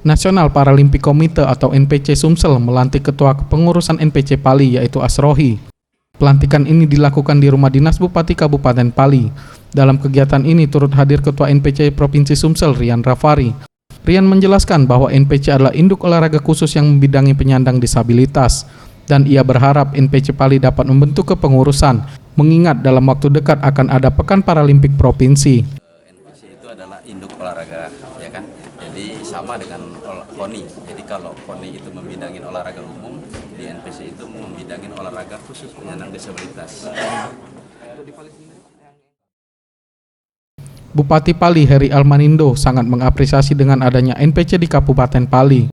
National Paralympic Committee atau NPC Sumsel melantik Ketua Kepengurusan NPC Pali yaitu Asrohi. Pelantikan ini dilakukan di Rumah Dinas Bupati Kabupaten Pali. Dalam kegiatan ini turut hadir Ketua NPC Provinsi Sumsel Rian Rafari. Rian menjelaskan bahwa NPC adalah induk olahraga khusus yang membidangi penyandang disabilitas dan ia berharap NPC Pali dapat membentuk kepengurusan mengingat dalam waktu dekat akan ada Pekan Paralimpik Provinsi. NPC itu adalah induk olahraga, ya kan? Jadi sama dengan KONI. Jadi kalau KONI itu membidangi olahraga umum, di NPC itu membidangi olahraga khusus penyandang disabilitas. Bupati Pali Heri Almanindo sangat mengapresiasi dengan adanya NPC di Kabupaten Pali.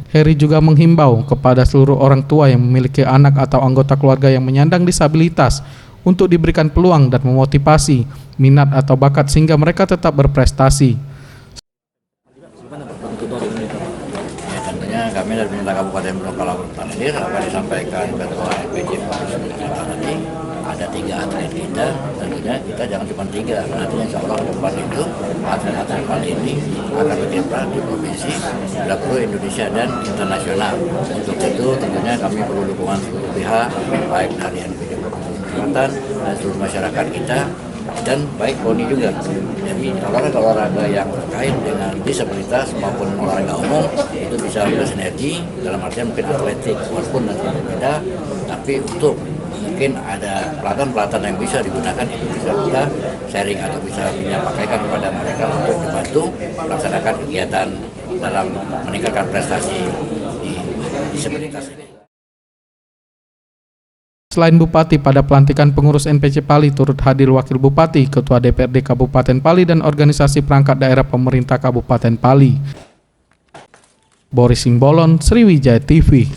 Heri juga menghimbau kepada seluruh orang tua yang memiliki anak atau anggota keluarga yang menyandang disabilitas untuk diberikan peluang dan memotivasi, minat atau bakat sehingga mereka tetap berprestasi. Ya, tentunya kami dari pemerintah Kabupaten Benoa hadir apa disampaikan Ketua NPC tadi, ada 3 atlet kita, tentunya kita jangan cuma 3, nantinya insya Allah ke depan itu atlet-atlet Pali ini akan berkiprah di provinsi, seluruh Indonesia dan internasional. Untuk itu tentunya kami perlu dukungan seluruh pihak, baik dari NPC Provinsi Selatan dan seluruh masyarakat kita, dan baik KONI juga. Jadi olahraga-olahraga yang terkait dengan disabilitas maupun olahraga umum itu bisa bersinergi, dalam artian mungkin atletik walaupun nanti berbeda, tapi untuk mungkin ada pelatihan-pelatihan yang bisa digunakan itu bisa kita sharing atau bisa kita pakaikan kepada mereka untuk dibantu melaksanakan kegiatan dalam meningkatkan prestasi di disabilitas ini. Selain Bupati, pada pelantikan pengurus NPC Pali turut hadir Wakil Bupati, Ketua DPRD Kabupaten Pali dan organisasi perangkat daerah pemerintah Kabupaten Pali. Boris Simbolon, Sriwijaya TV.